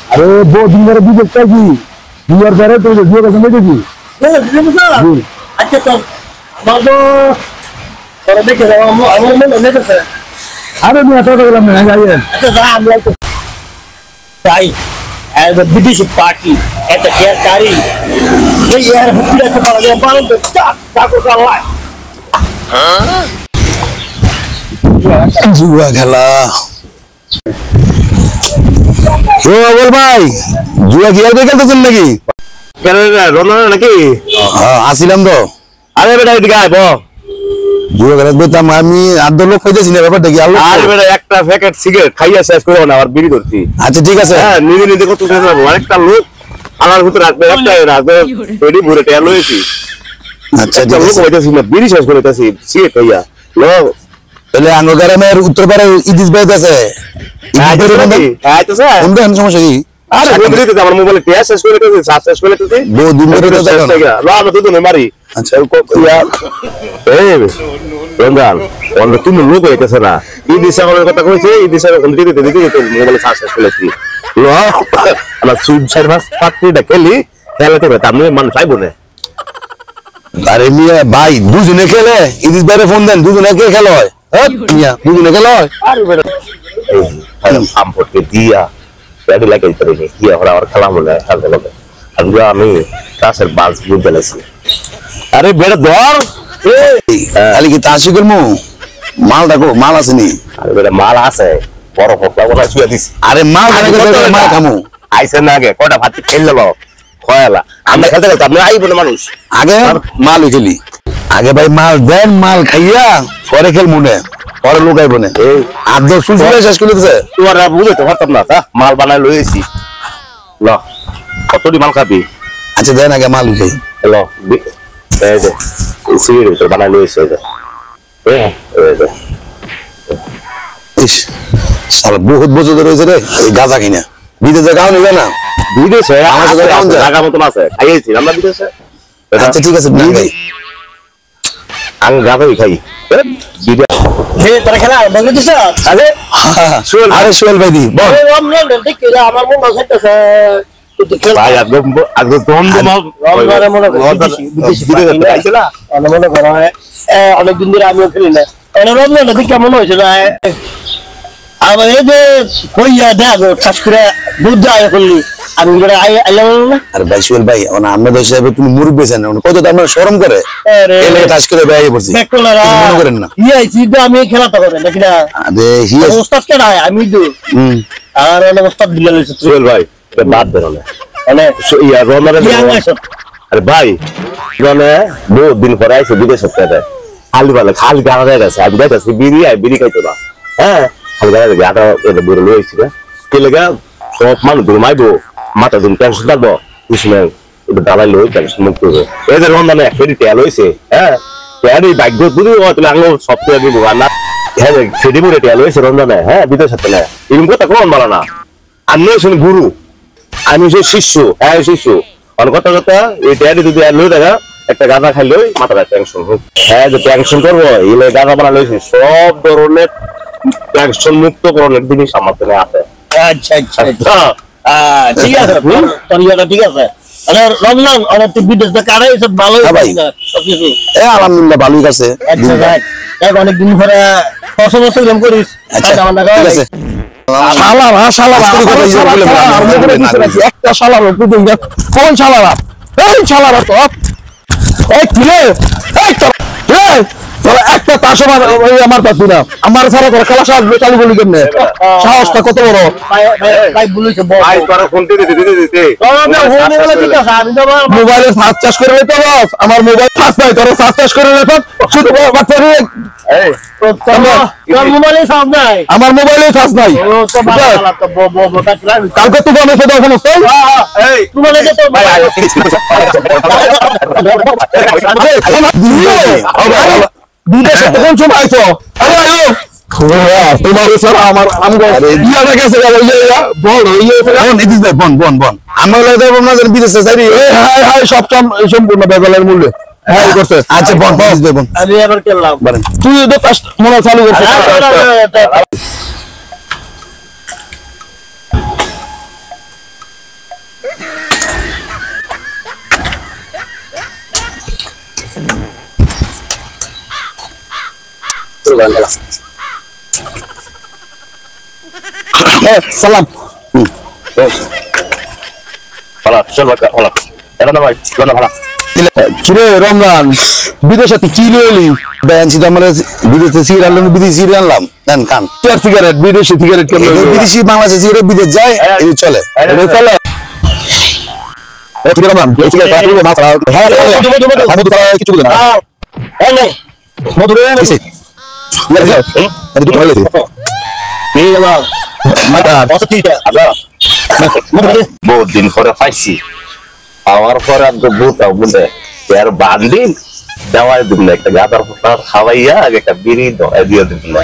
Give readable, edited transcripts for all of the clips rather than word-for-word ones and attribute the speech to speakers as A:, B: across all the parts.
A: अरे वो दिन मेरे भी देखता जी दुनिया करे तो जो का समझ जी
B: अच्छा तो बाबू और देखे हम नहीं कर सकते
A: अरे मैं आता तो मैं जाइए
B: अच्छा जरा हम लोग भाई as a British party at the Kerkari ये यार हुक्का तो बाल बाल तो चाकू का ला
A: जुआ खेला ओ अवल भाई जुआ খেলা খেলতেছেন নাকি
C: কেন রোনা নাকি
A: হ্যাঁ আসিলাম তো
C: আরে বেটা এদিকে আয় বল
A: जुआ খেলা বলতাম আমি আট লোক খাইতেছি না ব্যাপারটা কি আলো
C: আরে বেটা একটা প্যাকেট সিগারেট খাইয়া শেষ করে না আর বিড়ি ধরছি
A: আচ্ছা ঠিক আছে
C: হ্যাঁ নিজে নিজে কত টাকা দেব আরেকটা লোক আমার ভিতরে রাখবে একটা রাখবে পেডি ভরে টাকা লইছি
A: আচ্ছা
C: একটা
A: ঠিক
C: লোক
A: আছে
C: হইতাছি না বিড়ি শেষ করে তাছি সিগারেট খাইয়া লো
A: তাহলে আঙ্গ গ্রামের উত্তরপাড়া ইদিস ভাই আছে
C: আইতাছে
A: কোন দেন সমস্যা কি
C: আরে বলে দিতে আমার মোবাইলে টাকা শেষ করে তাছি সাত শেষ করে তাছি
A: বহু দিন ধরে তো জানো
C: লো আমি তো দুনে মারি
A: আচ্ছা
C: ইয়া এই রঙ্গাল অন্য তুমি লোক হইতেছে না এই দিশার কথা কইছে এই দিশার কোন দিতে দিতে মোবাইলে চার্জ শেষ করেছি লো আমার সুদ সার্ভিস পার্টিটা খেলি খেলাতে হবে তার মানুষ চাইবো না
A: আরে মিয়া ভাই দুজনে খেলে ইদিস ভাইরে ফোন দেন দুজনে কে খেলা হয় হ্যাঁ মিয়া দুজনে খেলা হয়
C: আরে বেটা এই সম্পর্কে দিয়া প্যাডি লাগাই করে কি ওরা আর খেলা মনে খেলতে হবে আমি কাছের বাস বুঝতে লাগছি আরে বেটা ধর
A: এই খালি কি তাসি করমু মাল দেখো মাল আছে নি
C: আরে বেটা মাল আছে বড় ফকলা বলা শুয়ে দিছি
A: আরে মাল দেখো মাল খামু
C: আইছে না আগে কয়টা ভাত খেললো খয়ালা আমরা খেলতে খেলতে আপনি আইব না মানুষ
A: আগে মাল খেলি আগে ভাই মাল দেন মাল খাইয়া পরে খেল মনে পরে লুকাইব না
C: এই
A: আদর শুনছিলে শেষ করে দিছে
C: তোরা বুঝতে পারতাম না তা মাল বানাই লইছি ল কতটি মাল খাবি
A: আচ্ছা দেন আগে মাল খাই
C: ল এই যে সিগারেট বানাই লইছে এই
A: ইস সারা বহুত বছর ধরে হয়েছে রে এই গাঁজা কিনা বিদেশে গাও নিবে না
C: বিদেশে
A: আমার সাথে কাউন্ট
C: জায়গা মতন আছে খাইয়েছি আমরা বিদেশে
A: আচ্ছা ঠিক আছে না ভাই
C: আমি গাবই খাই
B: হে তোরা খেলা বন্ধ দিছ
C: আরে
A: সোহেল আরে সোহেল ভাই দি বল
B: এই রমজান দেখে আমার মন খাইতেছে তুই খেলা
C: ভাই আগে দম দম
B: রমজানের মনে বিদেশি আইছে না অনেক মনে করো অনেক দিন ধরে আমিও খেলি না রমজান দেখে কেমন হয়েছে না আমার এই যে কইয়া দেখো খাস করে বুদ্ধ আয় করলি আমি বলে আইলাম না
A: আরে ভাই সোহেল ভাই ওনা আমাদের হিসাবে তুমি মুরব্বি আছেন কত তো আমরা শরম করে
B: আরে
A: এলে টাচ করে বাইরে পড়ছি
B: দেখলারা
A: মনে করেন না
B: ইয়ে সিধা আমি খেলাতে হবে নাকি না
A: আরে হিয়া
B: ওস্তাদ কে না আমি দু আর অনেক ওস্তাদ দিলে লইছে তুই
C: সোহেল ভাই বাদ বেরো না
B: মানে
C: ইয়া রমারে আরে ভাই মানে বহুত দিন পরে আইছে বিদেশে থেকে খালি বলে খালি গাড়া হয়ে গেছে আমি দেখছি বিড়ি খাইতো না হ্যাঁ খালি গাড়া গাড়া এটা বড় লইছি না কে লাগা সব মানুষ ঘুমাইবো মাথা দিন টেনশন থাকবো বুঝলে এটা দাঁড়াই লই টেনশন মুক্ত হবে এদের রমজানে এক ফেরি তেল হয়েছে হ্যাঁ তেল এই ভাগ্য বুঝি তাহলে আঙুল সপ্তাহে দিব না হ্যাঁ ফেরি মুড়ে তেল হয়েছে রমজানে হ্যাঁ বিদেশে থেকে এরকম কথা কোন বলা না আমি শুনি গুরু আমি যে শিষ্য হ্যাঁ শিষ্য অনেক কথা কথা এই তেল যদি লই দেখা একটা গাঁদা খাইলে মাথাটা টেনশন হোক হ্যাঁ যে টেনশন করবো এলে গাঁদা বানা লইছে সব ধরনের টেনশন মুক্ত করণের জিনিস আমার থেকে আছে
B: আচ্ছা আচ্ছা ঠিক আছে তোর ইয়াটা ঠিক আছে আরে রমজান অনেক তুই বিদেশ থেকে আরে সব ভালোই
A: ভাই
B: সবকিছু
A: এ আলহামদুলিল্লাহ ভালোই আছে
B: আচ্ছা দেখ অনেক দিন ধরে বছর বছর গেম করিস
A: আচ্ছা ঠিক আছে একটা শালারা কোন শালারা এই শালারা তো এই কিলে এই তোরা একটা তাসো আমার পাচ্ছি না আমার সারা তোরা খেলা চালু করলি কেমনে সাহসটা কত বড়
B: ভাই বলিস
C: ভাই তোরা ফোন দিতে
A: মোবাইলে সার্চ চাষ করে নিতে বস আমার মোবাইল সার্চ নাই তোরা সার্চ চাষ করে নিতে শুধু বাচ্চা রে
B: তোর মোবাইলে সার্চ নাই
A: আমার মোবাইলে সার্চ নাই কালকে তুই আমি ফটো ফোন করছিস
C: এই
B: তোমার এটা তো ভাই
A: বিদেশে কোন সময় আইছো আরে আয়ো তোমার স্যার আমার আমগো ইয়াটা গেছে বল ইদিস ভাই বন আমরা লাগে বল না বিদেশে যাই হাই হাই সব সম্পূর্ণ বেজালের মূল্য হ্যাঁ করছে আচ্ছা বন ইদিস ভাই বন
B: আমি এবার খেললাম
A: তুই তো ফার্স্ট মনে চালু করছিস সালাম
C: ভালো চল ভালো এটা না ভাই চল ভালো
A: কিরে রমজান বিদেশে তুই কি লইলি বেঞ্চি তো আমরা বিদেশে সিগারেট বিদেশি সিগারেট আনলাম দেন কান সিগারেট বিদেশি সিগারেট কেন বিদেশি বাংলাদেশে সিগারেট বিদেশ যায় এই চলে চলে ঠিক আছে ম্যাম ঠিক আছে তাহলে মাছ হ্যাঁ আমি তো কিছু বলি না
B: এই নে
A: মধুরে এসে এটা দুটো ভালো লাগে
C: এই বাবা
A: মাথা
B: কত কি
C: আদা বহুত দিন পরে পাইছি আমার পরে আর তো বুঝাও বুঝে এর বান্দিন দেওয়ার দিন না একটা গাদার ফোটার খাওয়াইয়া আগে একটা বিড়ি দিয়ে দিন না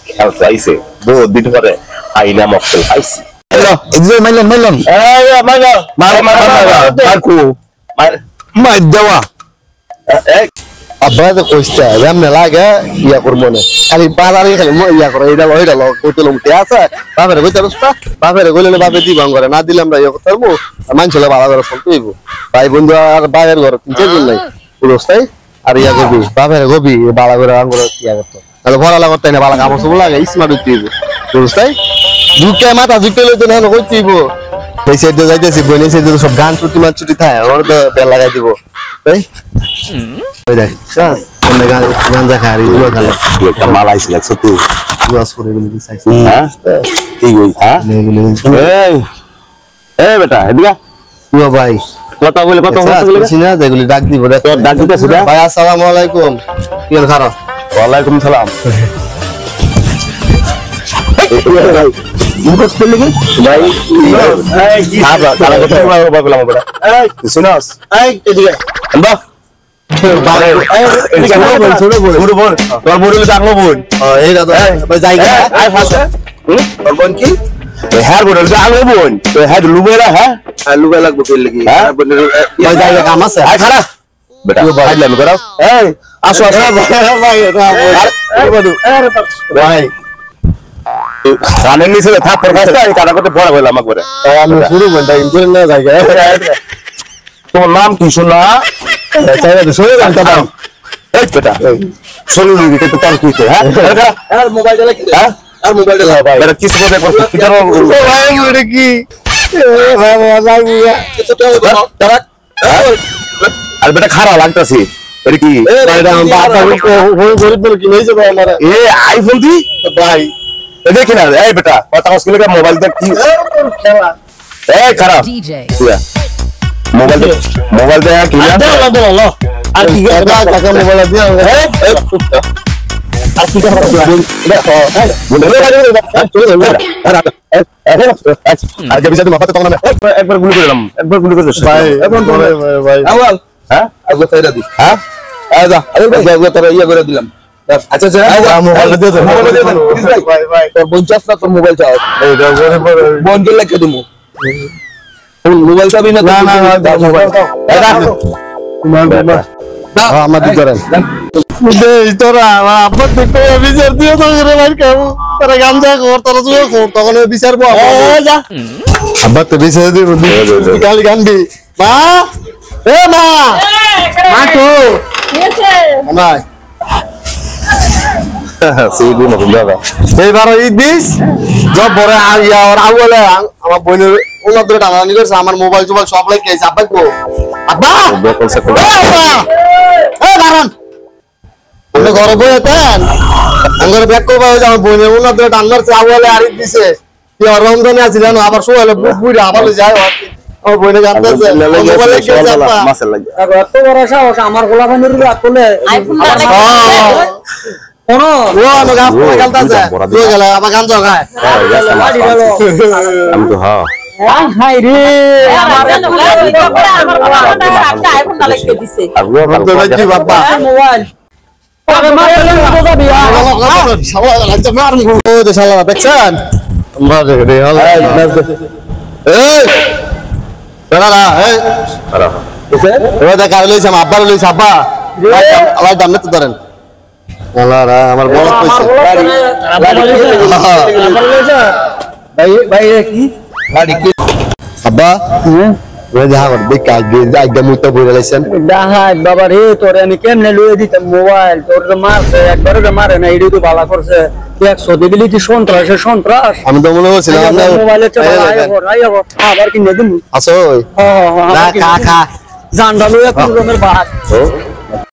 C: খেয়াল পাইছে বহুত দিন পরে আইনা মক্কেল পাইছি
A: হ্যালো এদিকে মাইলন
B: এই মাগো
A: মারকু মাই দেওয়া
C: এই
A: আব্বা তো কইছে এমন লাগে ইয়া করব না খালি বাজারে খালি ইয়া করে এটা কইতে লমতে আছে বাবারে কইতে রস্তা বাবারে কইলে বাবে দিবাং করে না দিলাম না ইয়া করতে পারবো মানছলে ভালো করে চলতে হইব ভাই বন্ধু আর বাইরের ঘর তিনটে জন নাই পুরোস্তাই আর ইয়া করবি বাবারে গবি ভালো করে আঙ্গুর ইয়া করতে তাহলে ভরা করতে না ভালো কাম সব লাগে স্মার্ট হইতে হইব পুরোস্তাই দুকে মাথা জুটে লইতে না কইতে হইব এই সাইডে যাইতেছি বনে সাইডে সব গান ছুটি থাকে ওর তো বেল লাগাই দিব তাই ওই দেখ কোন গাঞ্জা খাই ইলো খালে
C: একটা মাল আইছিল সত্যি
A: ওয়াস করে বলি চাইছি
C: হ্যাঁ ঠিক হই হ্যাঁ এই এই বেটা এদিকে
A: ও ভাই
C: কথা বলে
A: চিনা যেগুলি ডাক দিব রে
C: তোর ডাক দিতেছ না
A: ভাই আসসালামু আলাইকুম কি খারা
C: ওয়ালাইকুম সালাম
A: ইনবক্স করলি কি
C: ভাই
B: এই কি
C: হ্যাঁ কালা কথা বললাম বেটা
B: এই
C: শুনাস
B: এই এদিকে
C: বাহ তোর বোন ডাকলো বোন
A: এই দাদা ভাই জায়গা
C: আই ফাসে
A: তোর বোন কি
C: হ্যাঁ বোন ডাকলো বোন তো হ্যাঁ লুবেলা হ্যাঁ
A: লুগা লাগবে কইলে কি
C: হ্যাঁ?
A: ভাই জায়গা কাম আছে
C: আই খারাপ বেটা হাইলাম করো এই আসো আসো
A: ভাই ভাই
C: কানের নিচে থাপ্পড় খাইছে এই কাটা করতে বড় হইলাম একবারে
A: আমি শুরু করতে ইনপুট না জায়গা
C: তোমার নাম কি শোনা
A: চাইরা তো শুরু করতে পারো
C: এই বেটা শোনো নি তো তার কি হ্যাঁ
B: আর মোবাইলটা লাগি
C: হ্যাঁ
A: আর মোবাইলটা লাও ভাই
C: বেটা কিছু কথা করতে কি করো
A: ভাই ওরে কি ভাই মজা গুয়া কিছু তো দাঁড়া
C: আর বেটা খারাপ লাগতাছে এর কি
A: ভাইরা বাবা কো হই গরিব বলে কি হইছে ভাই আমার
C: এ আইফোন দি
A: ভাই
C: দেখি না এই বেটা কথা কইলে মোবাইল দেখ কি
B: খেলা
C: এই খারাপ
D: DJ.
C: মোবাইল দেখ কি না
B: দাও
A: আর কি কাকা কাকা মোবাইল দিয়ে
B: আর কি কথা
C: আগে বিশাল মাথাতে তখন একবার গুলি করে দিলাম একবার গুলি করে দিলাম
A: ভাই এখন তো ভাই
C: আওয়াল হ্যাঁ
A: আগে তাইরা দি
C: হ্যাঁ
A: আজা আগে আগে তোরা ইয়া করে দিলাম আচ্ছা আচ্ছা মোবাইল দিয়ে দাও মোবাইল দিয়ে দাও ভাই ভাই তোর 50 না তোর মোবাইল চাও
C: এই
A: বন দিলে লাগে দিমু মোবাইল চাবি না না না মোবাইল দাও আমার দি করেন এই তোরা আব্বা দেখতে বিচার দিও তো রে ভাই কেউ তোরা গামজা কর তোরা তুই কর তখন বিচারবো
B: যা
A: আব্বা তো বিচার দিব কালি গান্ডি মা এ মা মা তো মা
C: সিডি মত দাদা
A: এইবার ঈদ দিস জব বড় আর ইয়া আর আউলে আমার বোনের ওলা ধরে টানানি করছে আমার মোবাইল টোবাইল সব লাগে গেছে আব্বা কো আব্বা
C: বেকল সে
A: এ আব্বা এ দাঁড়ান আপনি ঘরে বইতেন আমার ব্যাক করবা ওই যে আমার বোনের ওলা ধরে টানার সে আউলে আর ঈদ দিছে কি রমজানে আছে জানো আবার শুয়ালে বুড়ি আবার যায় আমার বোনে জানতেছে মোবাইলে গেছে আব্বা
C: মাসের লাগে
B: এত বড় সাহস আমার গোলা বানিয়ে দিল আকলে
D: আইফোন
B: কোন
A: ও আমার গাছ পড়ে গেলতাছে তুই গেল আমার গান জগায়
C: আমি তো হ্যাঁ
B: হাই রে
D: আমার আইফোন না লাগিয়ে দিছে
A: তো রাজি বাবা
B: মোবাইল আরে মারলে তো যাবি
A: শালা লাগছে মারনি ও দে শালা দেখছেন মারে রে হালা এই দাঁড়া এই
C: খারাপ
A: ওই দেখ আর লইছে আব্বার লইছে আব্বা আলাই দাম তো ধরেন আল্লাহ রা আমার বড় কইছে
B: ভাই ভাই কি
A: গাড়ি কি আব্বা দেখা কর বেকা আইগা মুইতো বইরা লাইছেন
B: ডাহাত বাবা রে তোরে আমি কেমনে লইয়ে দিতাম মোবাইল তোর তো মারছে একবারে তো মারে না এডি তো ভালো করছে 100 দিবি কি সন্ত্রাস
A: আমি তো মনে করছিলাম আপনার
B: মোবাইলে চালা আইবো আবার কিনে দিমু
A: আসো
B: হ্যাঁ
A: না খা খা
B: জানডা লইয়া কোন রকমের বাত